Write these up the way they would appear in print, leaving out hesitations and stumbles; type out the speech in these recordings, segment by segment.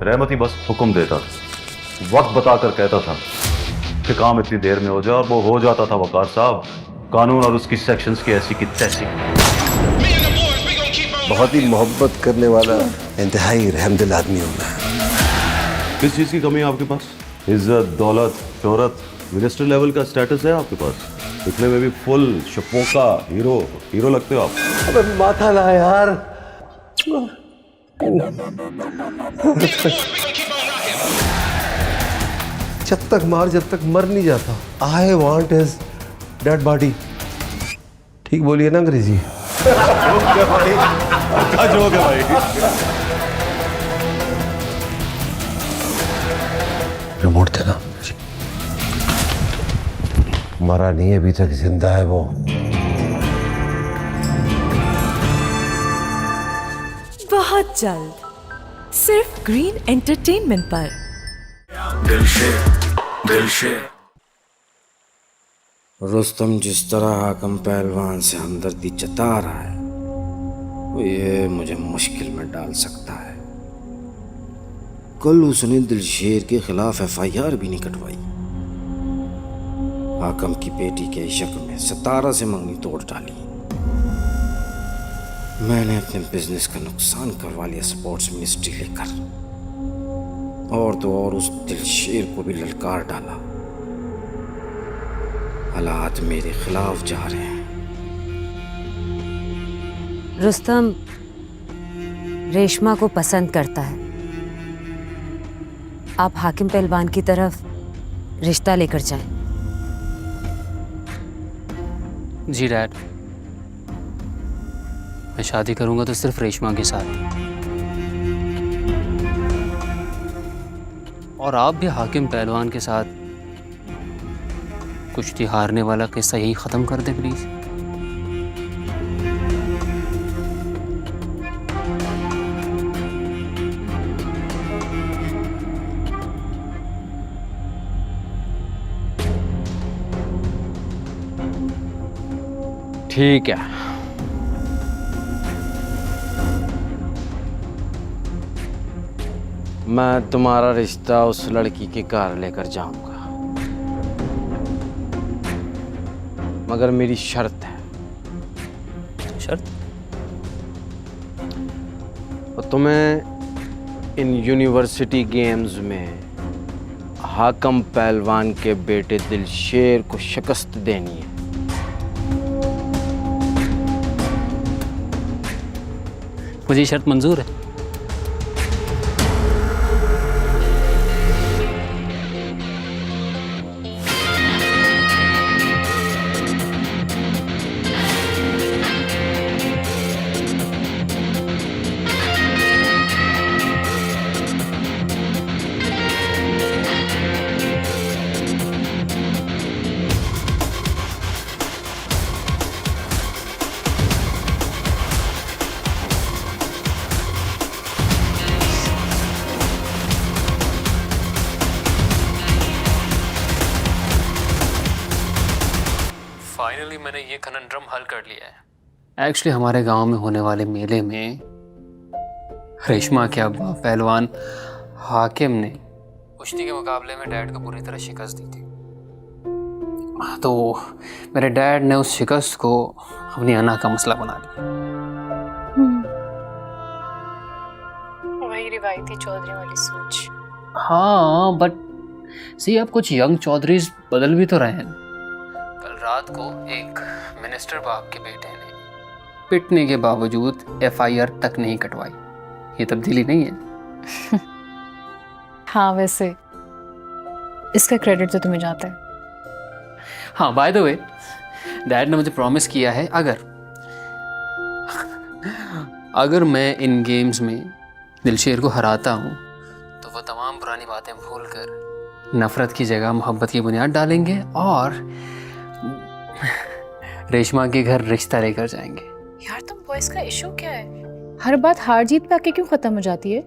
रहमत ही बस हुक्म देता था, वक्त बताकर कहता था कि काम इतनी देर में हो जाए, और वो हो जाता था वकार साहब। कानून और उसकी सेक्शंस की ऐसी की तैसी। बहुत ही मोहब्बत करने वाला इंतहाई रहमदिल आदमी हूँ मैं। किस चीज़ की कमी है आपके पास? इज्जत, दौलत, शोहरत, मिनिस्टर लेवल का स्टेटस है आपके पास। दिखने में भी फुल शपोका हीरो लगते हो आप। अबे माथा ला यार। जब तक मार, जब तक मर नहीं जाता। I want his dead body. ठीक बोलिए ना अंग्रेजी? भाई क्या जोक है भाई। रिमोट देना। मरा नहीं है अभी तक, जिंदा है वो। बहुत जल्द सिर्फ ग्रीन एंटरटेनमेंट पर। रुस्तम जिस तरह हाकम पहलवान से हमदर्दी जता रहा है, वो ये मुझे मुश्किल में डाल सकता है। कल उसने दिलशेर के खिलाफ FIR भी नहीं कटवाई। हाकम की बेटी के इश्क में सितारा से मंगनी तोड़ डाली। मैंने अपने बिजनेस का नुकसान करवा लिया स्पोर्ट्स मिनिस्ट्री लेकर, और तो और उस दिलशेर को भी ललकार डाला। हालात मेरे खिलाफ जा रहे हैं। रुस्तम रेशमा को पसंद करता है। आप हाकिम पहलवान की तरफ रिश्ता लेकर जाएं। जी डैड, मैं शादी करूंगा तो सिर्फ रेशमा के साथ, और आप भी हाकिम पहलवान के साथ कुश्ती हारने वाला किस्सा यही खत्म कर दे प्लीज। ठीक है, मैं तुम्हारा रिश्ता उस लड़की के घर लेकर जाऊंगा, मगर मेरी शर्त है। शर्त? तो तुम्हें इन यूनिवर्सिटी गेम्स में हाकम पहलवान के बेटे दिलशेर को शिकस्त देनी है। मुझे शर्त मंजूर है। फाइनली मैंने ये कनंड्रम हल कर लिया है। एक्चुअली हमारे गांव में होने वाले मेले में रेशमा के अब्बा पहलवान हाकिम ने कुश्ती के मुकाबले में डैड को पूरी तरह शिकस्त दी थी। तो मेरे डैड ने उस शिकस्त को अपनी अना का मसला बना लिया। वही रिवायती चौधरी वाली सोच। हाँ बट सी, अब कुछ यंग चौधरीज बदल भी तो रहे हैं। कल रात को एक मिनिस्टर बाप के बेटे ने पिटने के बावजूद FIR तक नहीं कटवाई। ये तब्दीली नहीं है? हाँ वैसे इसका क्रेडिट तो तुम्हें जाता है। हाँ बाय द वे, डैड ने मुझे प्रॉमिस किया है अगर मैं इन गेम्स में दिलशेर को हराता हूँ तो वो तमाम पुरानी बातें भूलकर नफरत की जगह मोहब्बत की बुनियाद डालेंगे और रेशमा के घर रिश्ता लेकर जाएंगे। यार तुम बॉयज का इशू क्या है? हर बात हार जीत पे आके क्यों खत्म हो जाती है?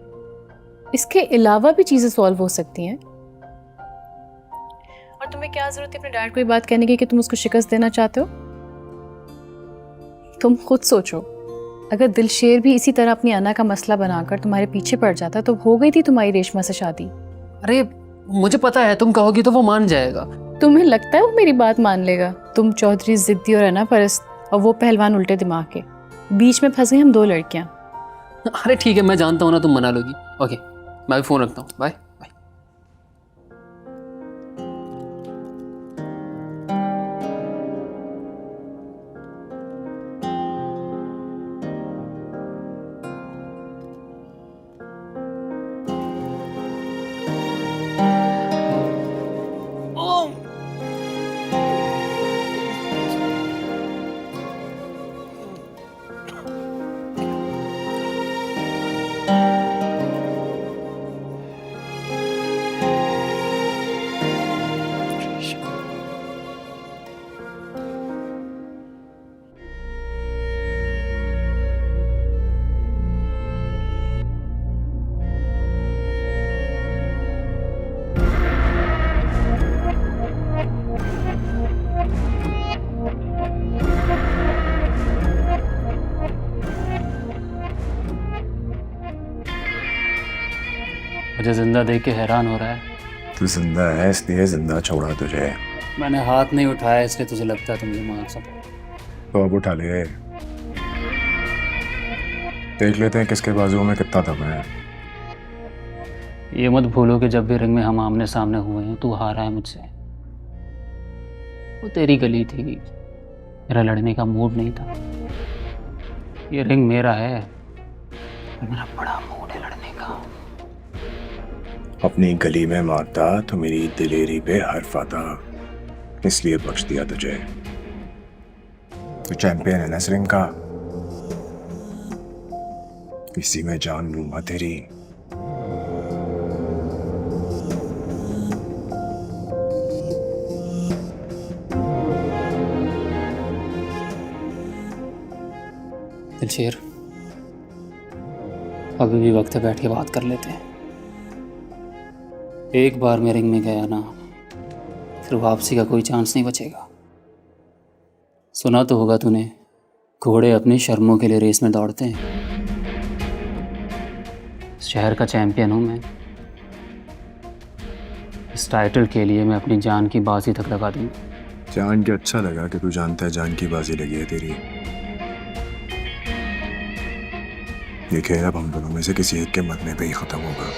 इसके अलावा भी चीजें सॉल्व हो सकती हैं। और तुम्हें क्या जरूरत है अपने डैड को ये बात कहने की कि तुम उसको शिकस्त देना चाहते हो? तुम खुद सोचो, अगर दिलशेर भी इसी तरह अपनी अना का मसला बनाकर तुम्हारे पीछे पड़ जाता तो हो गई थी तुम्हारी रेशमा से शादी। अरे मुझे पता है तुम कहोगी तो वो मान जाएगा। तुम्हें लगता है वो मेरी बात मान लेगा? तुम चौधरी जिद्दी और अना परस्त, और वो पहलवान उल्टे दिमाग के, बीच में फंस गई हम दो लड़कियां। अरे ठीक है, मैं जानता हूँ ना तुम मना लोगी। ओके, मैं भी फ़ोन रखता हूँ, बाय। मुझे जिंदा देख के हैरान हो रहा है। तू जिंदा है इसलिए जिंदा छोड़ा तुझे। मैंने हाथ नहीं उठाया इसलिए तुझे लगता है तुम मुझे मान सकते। तो अब उठा ले, देख लेते हैं किसके बाजू में कितना दम है। ये मत भूलो कि जब भी रिंग में हम आमने सामने हुए हैं तू हारा है मुझसे। वो तेरी गली थी, मेरा लड़ने का मूड नहीं था। ये रिंग मेरा है, मेरा बड़ा मूड है लड़ने का। अपनी गली में मारता तो मेरी दिलेरी पे हर्फ आता, इसलिए बख्श दिया तुझे। तू चैंपियन है ना इस रिंग का, इसी में जान लूंगा तेरी। दिलशेर, अभी भी वक्त है, बैठ के बात कर लेते हैं। एक बार मैं रिंग में गया ना, फिर वापसी का कोई चांस नहीं बचेगा। सुना तो होगा तूने, घोड़े अपनी शर्मों के लिए रेस में दौड़ते हैं। शहर का चैंपियन हूँ मैं। इस टाइटल के लिए मैं अपनी जान की बाजी तक लगा दूंगा। जान के अच्छा लगा कि तू जानता है जान की बाजी लगी है तेरी। ये खेल अब हम दोनों में से किसी एक के मरने पे ही खत्म होगा।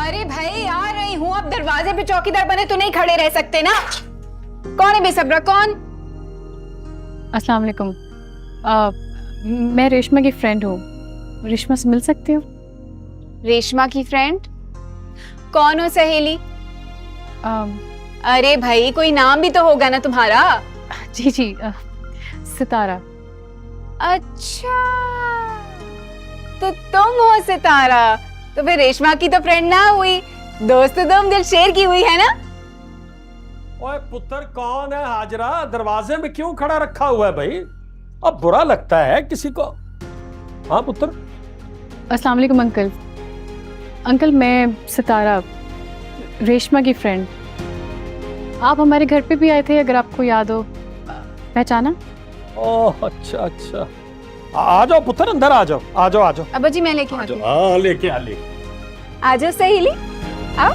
अरे भाई आ रही हूँ, अब दरवाजे पे चौकीदार बने तो नहीं खड़े रह सकते ना। कौन है बेसब्रा, कौन? अस्सलाम वालेकुम। मैं रेशमा की फ्रेंड हूँ, रेशमा से मिल सकती हूँ? रेशमा की फ्रेंड? कौन हो सहेली? अरे भाई कोई नाम भी तो होगा ना तुम्हारा। जी जी, सितारा। अच्छा तो तुम हो सितारा, तो फिर रेशमा की तो फ्रेंड ना हुई, दोस्त तो तुम दिलशेर की हुई है ना। ओए पुत्र, कौन है हाजरा? दरवाजे में क्यों खड़ा रखा हुआ है भाई? अब बुरा लगता है किसी को। हाँ पुत्र। अस्सलाम वालेकुम अंकल। अंकल मैं सितारा, रेशमा की फ्रेंड। आप हमारे घर पे भी आए थे, अगर आपको याद हो। पहचाना? ओह अच्छा अच्छा, आ जाओ पुत्र, अंदर आ जाओ, आ जाओ आ जाओ। अब्बा जी मैं लेके आती हूँ। हाँ लेके आ, ले आ जाओ सहेली, आओ।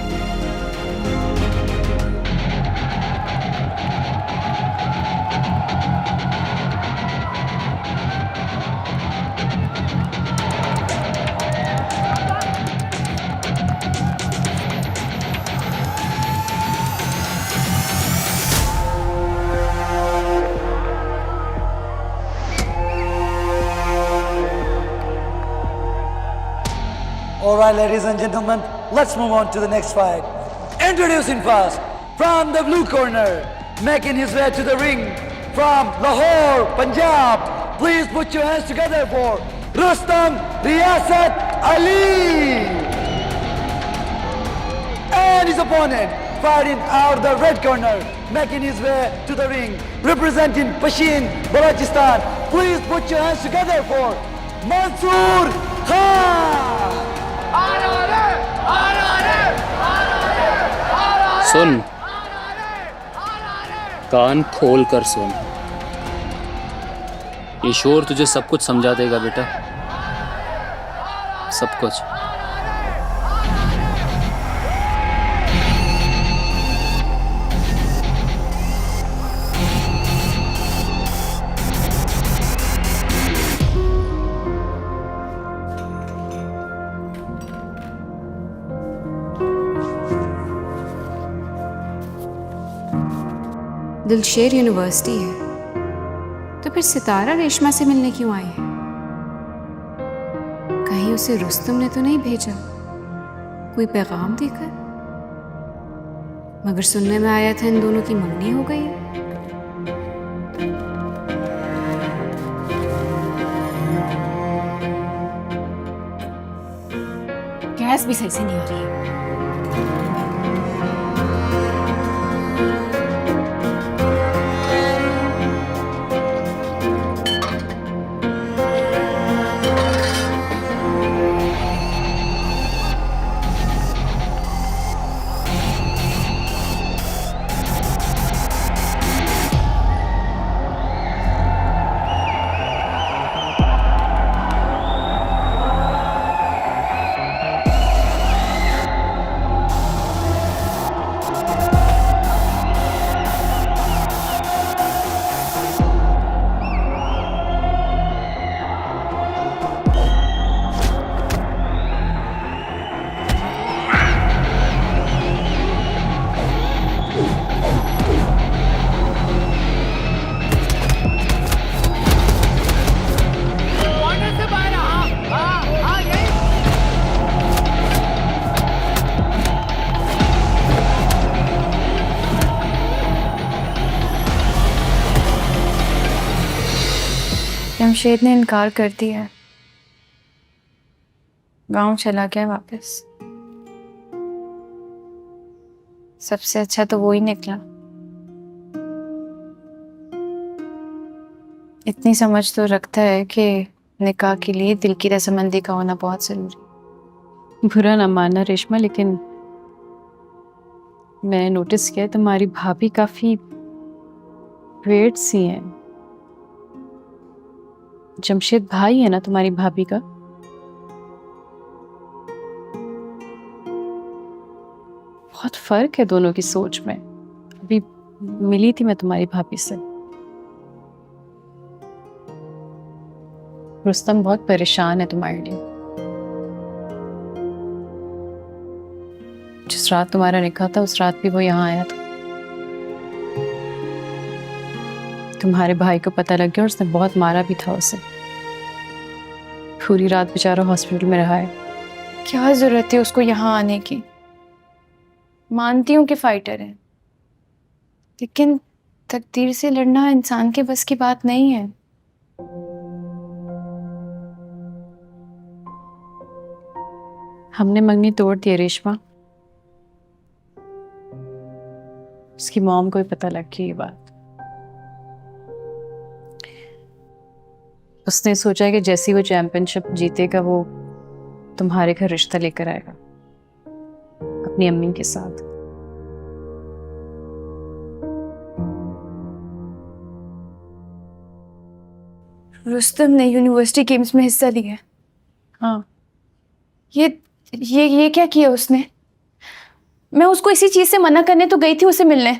Alright, ladies and gentlemen, let's move on to the next fight. Introducing first, from the blue corner, making his way to the ring, from Lahore, Punjab. Please put your hands together for Rustam Riyasat Ali. And his opponent, fighting out the red corner, making his way to the ring, representing Pashin, Balochistan. Please put your hands together for Mansoor Khan. सुन, कान खोल कर सुन। ये शोर तुझे सब कुछ समझा देगा बेटा, सब कुछ। दिलशेर यूनिवर्सिटी है तो फिर सितारा रेशमा से मिलने क्यों आई है? कहीं उसे रुस्तम ने तो नहीं भेजा कोई पैगाम देकर? मगर सुनने में आया था इन दोनों की मंगनी हो गई है। गैस भी सही से नहीं आ रही है। जमशेद ने इनकार कर दिया, गांव चला गया वापस। सबसे अच्छा तो वो ही निकला। इतनी समझ तो रखता है कि निकाह के लिए दिल की रजामंदी का होना बहुत जरूरी। बुरा ना मानना रेशमा, लेकिन मैंने नोटिस किया तुम्हारी भाभी काफी वेट सी है। जमशेद भाई है ना तुम्हारी भाभी का? बहुत फर्क है दोनों की सोच में। अभी मिली थी मैं तुम्हारी भाभी से, रुस्तम बहुत परेशान है तुम्हारे लिए। जिस रात तुम्हारा निकाह था उस रात भी वो यहाँ आया था। तुम्हारे भाई को पता लग गया और उसने बहुत मारा भी था उसे। पूरी रात बेचारा हॉस्पिटल में रहा है। क्या जरूरत है उसको यहाँ आने की? मानती हूँ कि फाइटर है, लेकिन तकदीर से लड़ना इंसान के बस की बात नहीं है। हमने मंगनी तोड़ दी रेशमा। उसकी मॉम को भी पता लग गई ये बात। उसने सोचा कि जैसी वो चैंपियनशिप जीतेगा वो तुम्हारे घर रिश्ता लेकर आएगा अपनी अम्मी के साथ। रुस्तम ने यूनिवर्सिटी गेम्स में हिस्सा लिया? हाँ। ये क्या किया उसने? मैं उसको इसी चीज से मना करने तो गई थी उसे मिलने।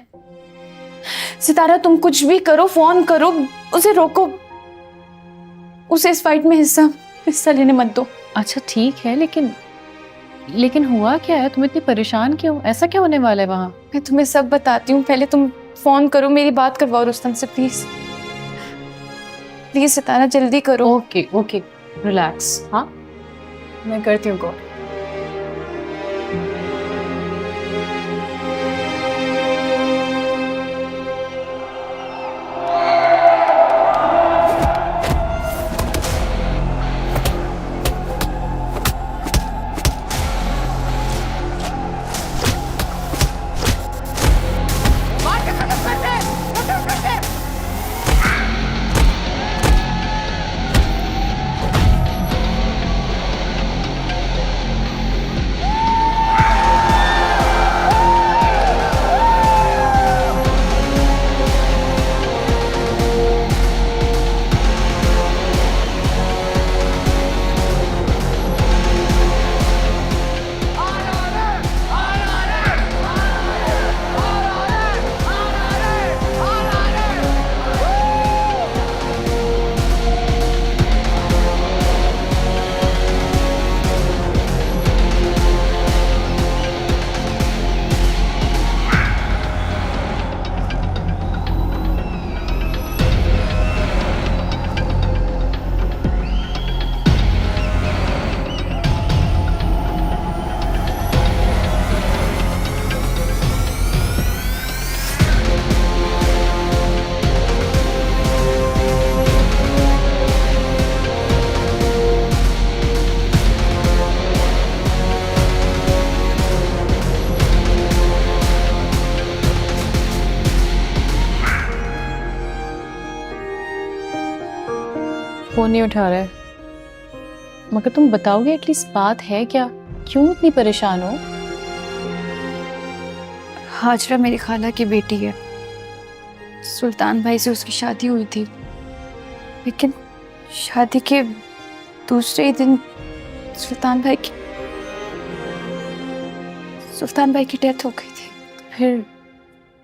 सितारा तुम कुछ भी करो, फोन करो, उसे रोको, उसे इस फाइट में हिस्सा लेने मत दो। अच्छा ठीक है, लेकिन हुआ क्या है? तुम इतनी परेशान क्यों? ऐसा क्या होने वाला है वहां? मैं तुम्हें सब बताती हूँ, पहले तुम फोन करो, मेरी बात करवाओ रुस्तम से प्लीज। प्लीज सितारा जल्दी करो। Okay relax. हाँ मैं करती हूँ कॉल। नहीं उठा रहा है। मगर तुम बताओगे एटलीस्ट बात है क्या? क्यों इतनी परेशान हो? हाजरा मेरी खाला की बेटी है। सुल्तान भाई से उसकी शादी हुई थी, लेकिन शादी के दूसरे ही दिन सुल्तान भाई की डेथ हो गई थी। फिर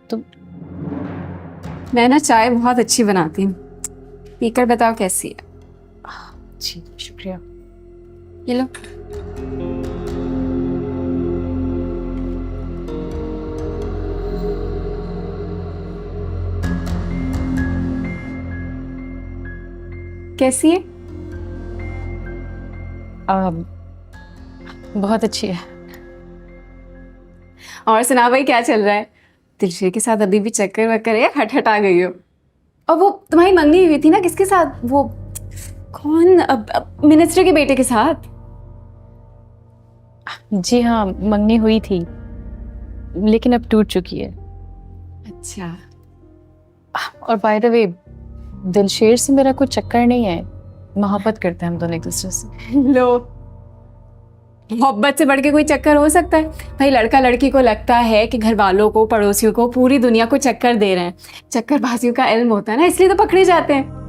तुम? मैं ना चाय बहुत अच्छी बनाती हूँ, पीकर बताओ कैसी है। जी शुक्रिया। ये लो। कैसी है? बहुत अच्छी है। और सुना भाई, क्या चल रहा है? दिलशेर के साथ अभी भी चक्कर वक्कर है? हट आ गई हो? और वो तुम्हारी मंगनी हुई थी ना, किसके साथ? वो कौन, मिनिस्टर के बेटे के साथ? जी हाँ, मंगनी हुई थी, लेकिन अब टूट चुकी है। अच्छा। और बाय द वे, दिलशेर से मेरा कोई चक्कर नहीं है, मोहब्बत करते हैं हम दोनों एक दूसरे से। लो, मोहब्बत से बढ़ के कोई चक्कर हो सकता है? भाई लड़का लड़की को लगता है कि घर वालों को, पड़ोसियों को, पूरी दुनिया को चक्कर दे रहे हैं। चक्करबाजियों का इल्म होता है ना, इसलिए तो पकड़े जाते हैं।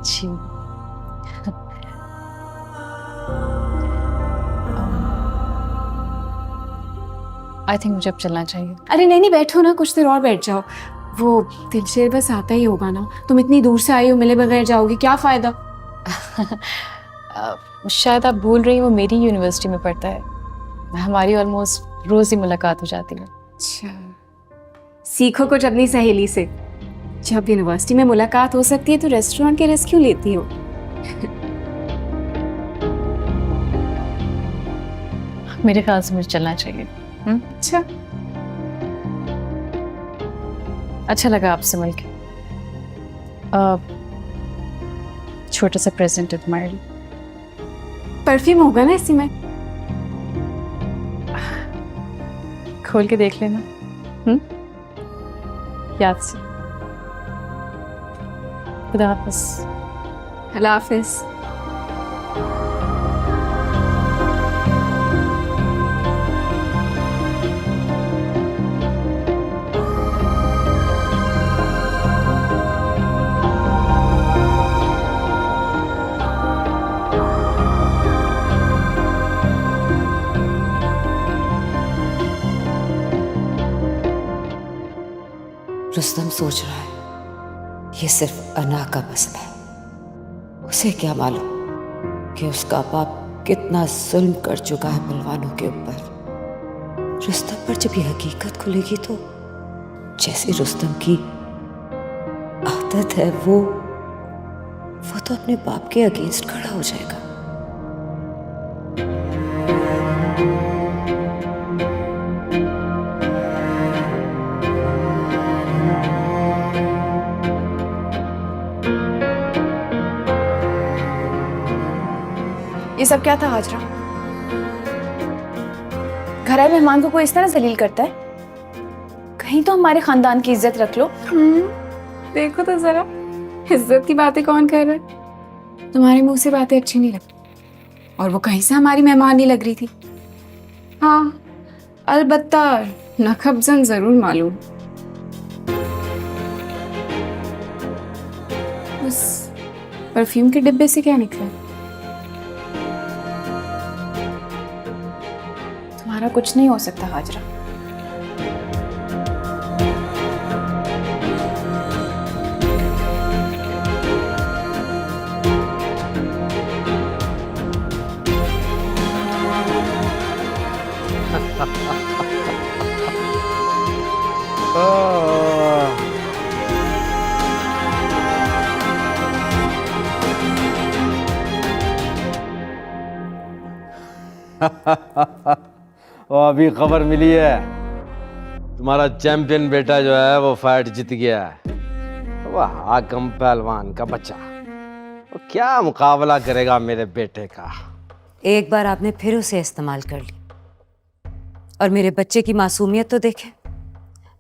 जी। आई थिंक मुझे अब चलना चाहिए। अरे नहीं, बैठो ना, कुछ देर और बैठ जाओ। वो दिलशेर बस आता ही होगा ना, तुम इतनी दूर से आई हो, मिले बगैर जाओगी, क्या फायदा? शायद आप भूल रही, वो मेरी यूनिवर्सिटी में पढ़ता है, हमारी ऑलमोस्ट रोज ही मुलाकात हो जाती है। अच्छा, सीखो कुछ अपनी सहेली से। जब यूनिवर्सिटी में मुलाकात हो सकती है तो रेस्टोरेंट के रिस्क क्यों लेती हो? मेरे ख्याल से मुझे चलना चाहिए। अच्छा, अच्छा लगा आपसे मिलके। छोटा सा प्रेजेंट है तुम्हारे लिए। परफ्यूम होगा ना इसी में? खोल के देख लेना। याद से। खुदा हाफिज। अल्लाह हाफिज। रुस्तम सोच रहा है ये सिर्फ अना का मसला है। उसे क्या मालूम कि उसका बाप कितना जुल्म कर चुका है पहलवानों के ऊपर। रुस्तम पर जब ये हकीकत खुलेगी तो जैसी रुस्तम की आदत है वो तो अपने बाप के अगेंस्ट खड़ा हो जाएगा। ये सब क्या था हाजरा? घर आए मेहमान को कोई इस तरह जलील करता है? कहीं तो हमारे खानदान की इज्जत रख लो। देखो तो जरा, इज्जत की बातें कौन कर रहा है? तुम्हारे मुंह से बातें अच्छी नहीं लगती, और वो कहीं से हमारी मेहमान नहीं लग रही थी। हाँ, अलबत्ता नखबजन जरूर मालूम। उस परफ्यूम के डिब्बे से क्या निकला? तुम्हारा कुछ नहीं हो सकता हाजरा। वो अभी खबर मिली है, तुम्हारा चैंपियन बेटा जो है वो फाइट जीत गया है। वो हाकम पहलवान का बच्चा, वो क्या मुकाबला करेगा मेरे बेटे का। एक बार आपने फिर उसे इस्तेमाल कर ली, और मेरे बच्चे की मासूमियत तो देखें।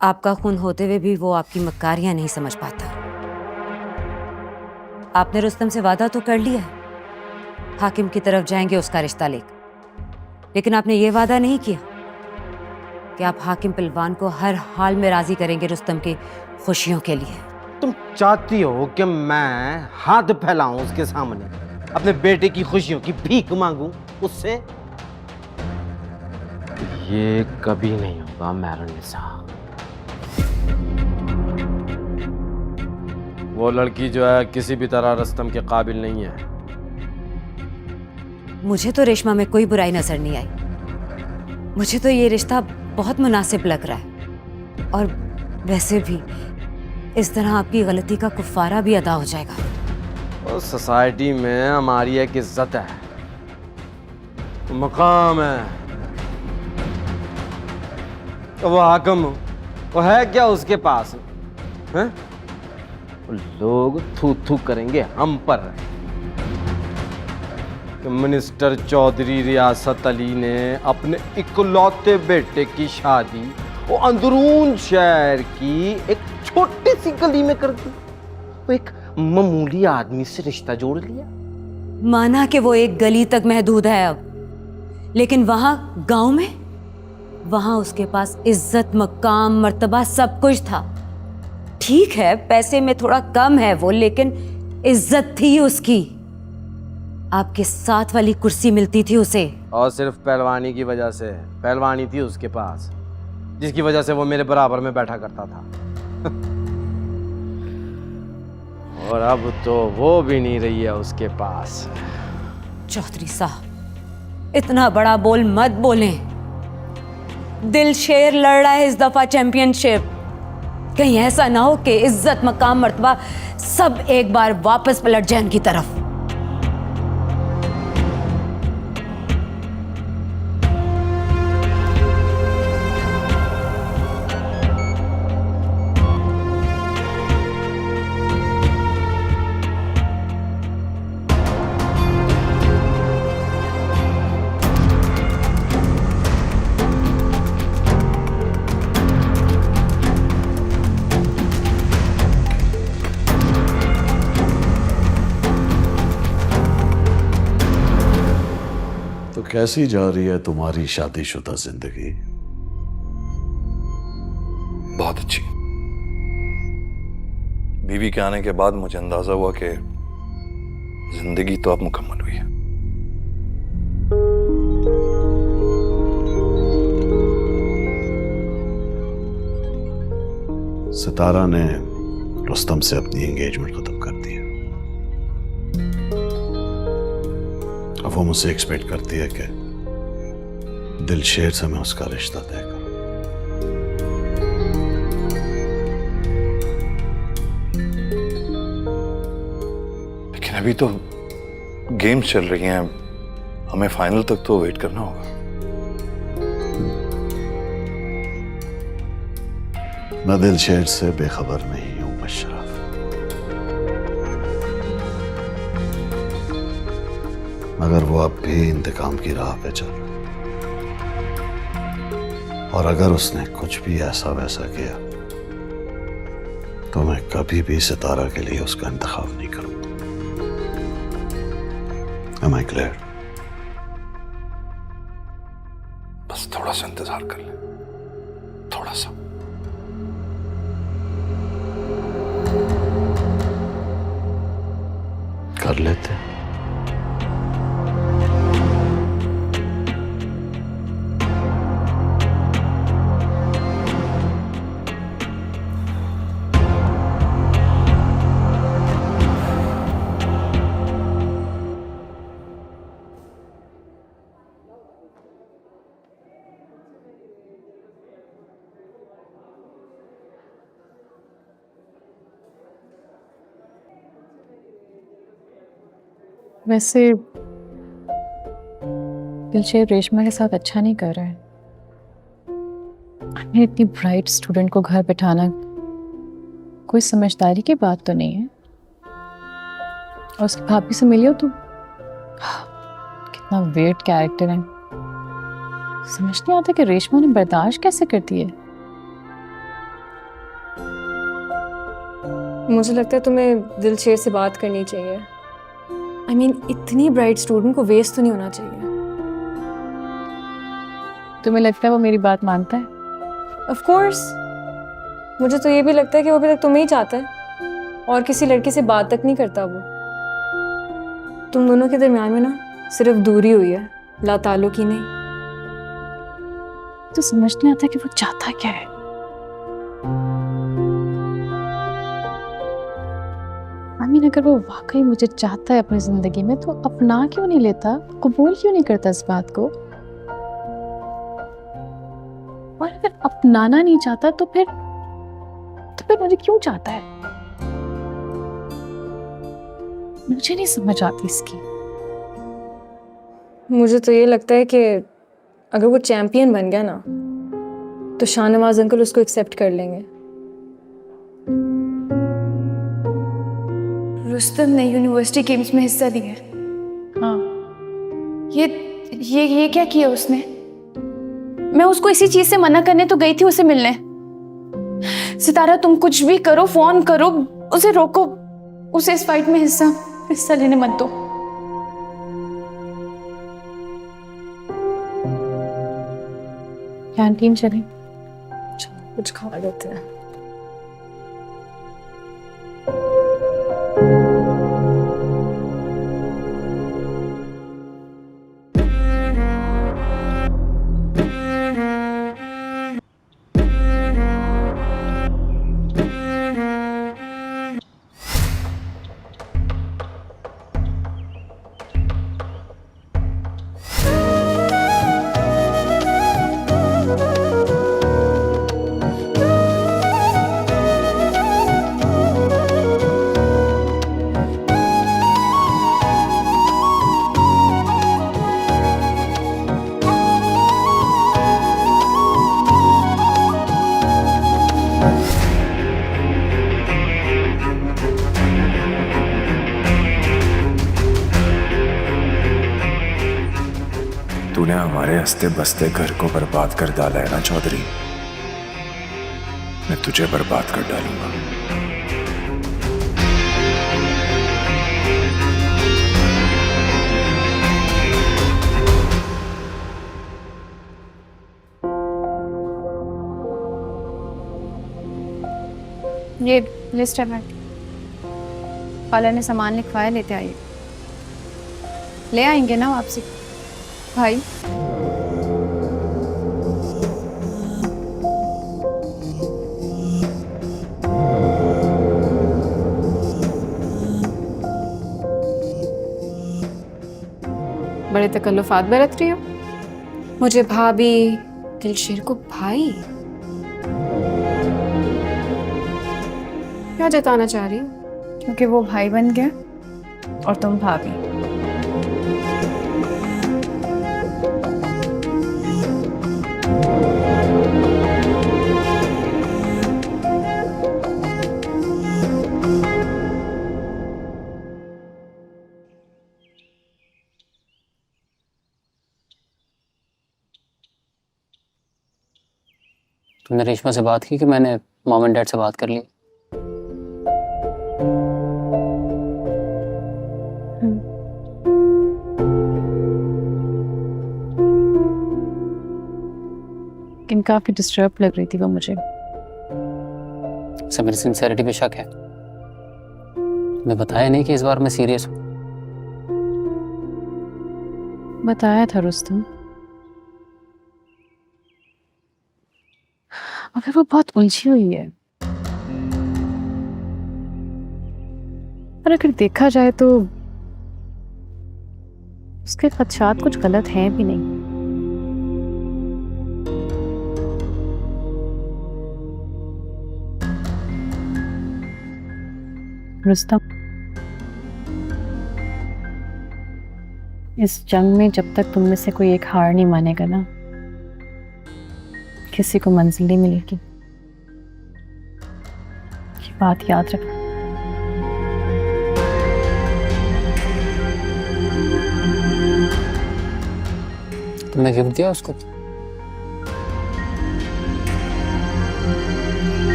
आपका खून होते हुए भी वो आपकी मक्कारियां नहीं समझ पाता। आपने रुस्तम से वादा तो कर लिया है, हाकिम की तरफ जाएंगे उसका रिश्ता लेकर, लेकिन आपने ये वादा नहीं किया कि आप हाकिम पहलवान को हर हाल में राजी करेंगे रुस्तम की खुशियों के लिए। तुम चाहती हो कि मैं हाथ फैलाऊं उसके सामने, अपने बेटे की खुशियों की भीख मांगूं उससे? ये कभी नहीं होगा मेहरुन्निसा। वो लड़की जो है किसी भी तरह रुस्तम के काबिल नहीं है। मुझे तो रेशमा में कोई बुराई नजर नहीं आई, मुझे तो ये रिश्ता बहुत मुनासिब लग रहा है। और वैसे भी इस तरह आपकी गलती का कुफारा भी अदा हो जाएगा। उस सोसाइटी में हमारी एक इज्जत है, मकाम है। वो हाकिम, वो है क्या उसके पास है? लोग थू थू करेंगे हम पर कि मिनिस्टर चौधरी रियासत अली ने अपने इकलौते बेटे की शादी वो अंदरून शहर की एक छोटी सी गली में कर दी। वो एक मामूली आदमी से रिश्ता जोड़ लिया। माना कि वो एक गली तक महदूद है अब, लेकिन वहां गांव में, वहां उसके पास इज्जत, मकाम, मर्तबा सब कुछ था। ठीक है पैसे में थोड़ा कम है वो, लेकिन इज्जत थी उसकी। आपके साथ वाली कुर्सी मिलती थी उसे, और सिर्फ पहलवानी की वजह से। पहलवानी थी उसके पास जिसकी वजह से वो मेरे बराबर में बैठा करता था। और अब तो वो भी नहीं रही है उसके पास। चौधरी साहब इतना बड़ा बोल मत बोलें। दिल शेर लड़ रहा है इस दफा चैंपियनशिप। कहीं ऐसा ना हो कि इज्जत, मकाम, मर्तबा सब एक बार वापस पलट जाए उनकी तरफ। तो कैसी जा रही है तुम्हारी शादीशुदा जिंदगी? बहुत अच्छी। बीवी के आने के बाद मुझे अंदाजा हुआ कि जिंदगी तो अब मुकम्मल हुई है। सितारा ने रुस्तम से अपनी एंगेजमेंट खत्म कर दी है। अब वो मुझसे एक्सपेक्ट करती है कि दिलशेर से मैं उसका रिश्ता तय करूं। लेकिन अभी तो गेम्स चल रही हैं, हमें फाइनल तक तो वेट करना होगा। मैं दिलशेर से बेखबर नहीं हूं बशरफ। मगर वो अब भी इंतकाम की राह पे चल रहा है। और अगर उसने कुछ भी ऐसा वैसा किया तो मैं कभी भी सितारा के लिए उसका इंतखाब नहीं करूंगा। Am I clear? बस थोड़ा सा इंतजार कर ले, थोड़ा सा। कर लेते हैं। वैसे दिलशेर रेशमा के साथ अच्छा नहीं कर रहा है। इतनी ब्राइट स्टूडेंट को घर बैठाना कोई समझदारी की बात तो नहीं है। और उसकी भाभी से मिली हो तुम? कितना वेट कैरेक्टर है। समझ नहीं आता कि रेशमा ने बर्दाश्त कैसे करती है। मुझे लगता है तुम्हें दिलशेर से बात करनी चाहिए। I mean, इतनी ब्राइट स्टूडेंट को वेस्ट तो नहीं होना चाहिए। तुम्हें लगता है वो मेरी बात मानता है? Of course, मुझे तो ये भी लगता है कि वो अभी तक तुम्हें ही चाहता है और किसी लड़की से बात तक नहीं करता वो। तुम दोनों के दरमियान में ना सिर्फ दूरी हुई है, ला ताल्लुक ही नहीं। तो समझ नहीं आता कि वो चाहता क्या है। आमीन, अगर वो वाकई मुझे चाहता है अपनी जिंदगी में तो अपना क्यों नहीं लेता, कबूल क्यों नहीं करता इस बात को? और अगर अपनाना नहीं चाहता तो फिर मुझे क्यों चाहता है? मुझे नहीं समझ आती इसकी। मुझे तो ये लगता है कि अगर वो चैंपियन बन गया ना तो शाहनवाज अंकल उसको एक्सेप्ट कर लेंगे। रुस्तम ने यूनिवर्सिटी गेम्स में हिस्सा लिया। हाँ, ये क्या किया उसने? मैं उसको इसी चीज से मना करने तो गई थी उसे मिलने। सितारा, तुम कुछ भी करो, फोन करो, उसे रोको, उसे इस फाइट में हिस्सा लेने मत दो। कैंटीन चले, कुछ खा लेते हैं। तूने हमारे हंसते बसते घर को बर्बाद कर डाला है ना चौधरी। मैं तुझे बर्बाद कर डालूंगा। ये लिस्ट है मैम। खाला ने सामान लिखवाया, लेते आइए। ले आएंगे ना वापसी भाई? बड़े तकल्लुफात बरत रही हो। मुझे भाभी, दिलशेर को भाई, क्या जताना चाह रही हो? क्योंकि वो भाई बन गया और तुम भाभी। तुमने रेशमा से बात की कि मैंने मॉम एंड डैड से बात कर ली? लेकिन काफी डिस्टर्ब लग रही थी वो मुझे। सब मेरी सिंसेरिटी पे शक है। मैं बताया नहीं कि इस बार मैं सीरियस हूँ। बताया था रुस्तम, मगर वो बहुत उलझी हुई है। और अगर देखा जाए तो उसके खदशात कुछ गलत हैं भी नहीं। रुस्तम, इस जंग में जब तक तुम में से कोई एक हार नहीं मानेगा ना, किसी को मंजिल नहीं मिलेगी। ये बात याद रखना। तुमने गिफ्ट दिया उसको?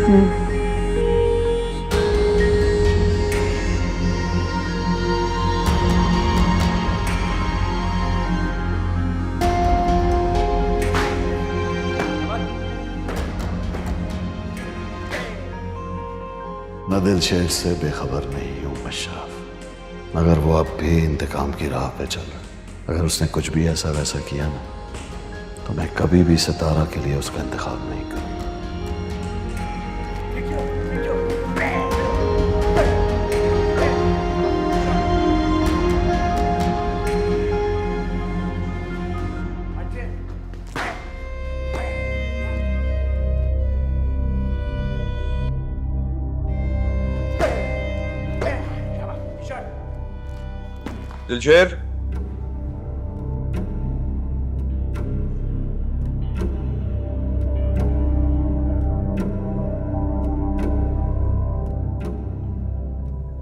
हम्म। दिलशेर से बेखबर नहीं हूँ मशाफ, मगर वो अब भी इंतकाम की राह पे चल रहा है। अगर उसने कुछ भी ऐसा वैसा किया ना, तो मैं कभी भी सितारा के लिए उसका इंतखाब नहीं करूँगा। दिलशेर,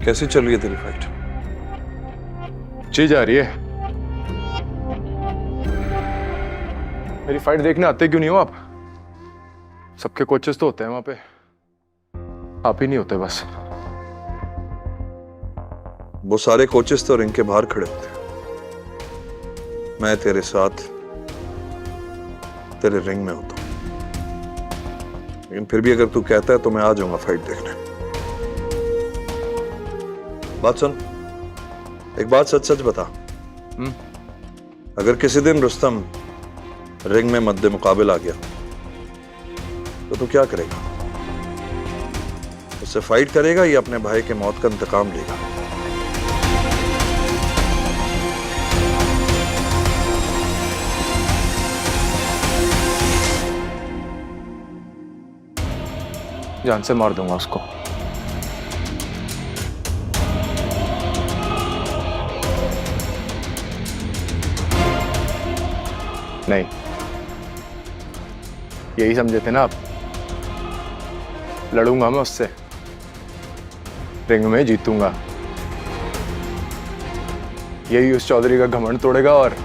कैसी चल रही है तेरी फाइट? अच्छी जा रही है। मेरी फाइट देखने आते क्यों नहीं हो आप? सबके कोचेस तो होते हैं वहां पे, आप ही नहीं होते बस। वो सारे कोचेस तो रिंग के बाहर खड़े होते हैं, मैं तेरे साथ तेरे रिंग में होता हूं। लेकिन फिर भी अगर तू कहता है तो मैं आ जाऊंगा फाइट देखने। बात सुन, एक बात सच सच बता। अगर किसी दिन रुस्तम रिंग में मद्दे मुकाबिल आ गया तो तू क्या करेगा? उससे फाइट करेगा या अपने भाई के मौत का इंतकाम लेगा? जान से मार दूंगा उसको। नहीं, यही समझे थे ना आप? लड़ूंगा मैं उससे, रिंग में जीतूंगा। यही उस चौधरी का घमंड तोड़ेगा और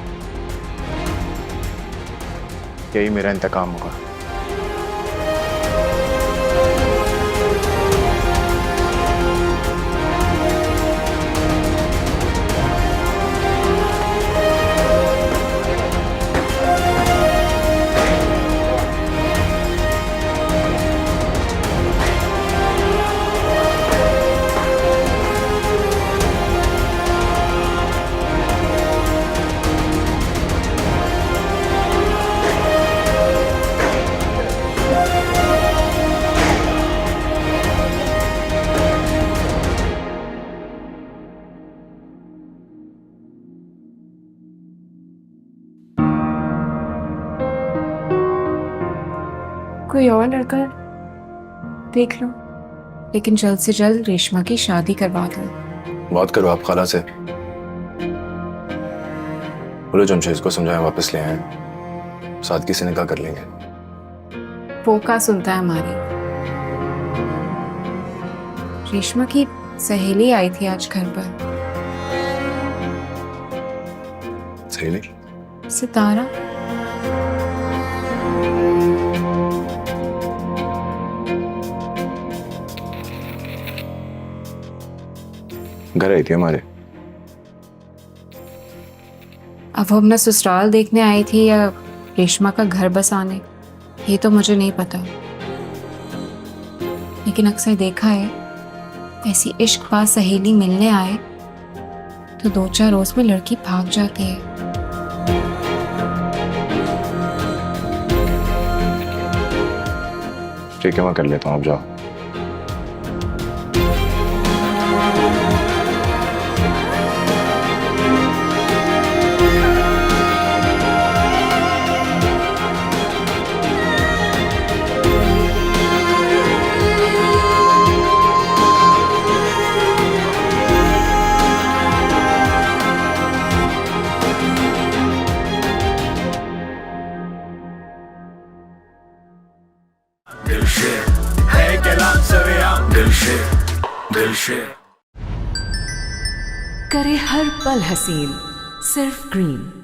यही मेरा इंतकाम होगा। कोई और लड़का देख लो, लेकिन जल्द से जल्द रेशमा की शादी करवा दो। बात करो आप खाला से, बोलो जमशेद को समझाएं वापस ले आए, साथ किसी निकाह कर लेंगे। वो का सुनता है हमारी। रेशमा की सहेली आई थी आज घर पर। सहेली? सितारा। घर आई थी हमारे। अब वो अपना ससुराल देखने आई थी या रेशमा का घर बसाने, ये तो मुझे नहीं पता। लेकिन अक्सर देखा है, ऐसी इश्कबाज सहेली मिलने आए तो 2-4 रोज में लड़की भाग जाती है। ठीक है, मैं कर लेता हूँ, आप जाओ। करे हर पल हसीन, सिर्फ ग्रीन।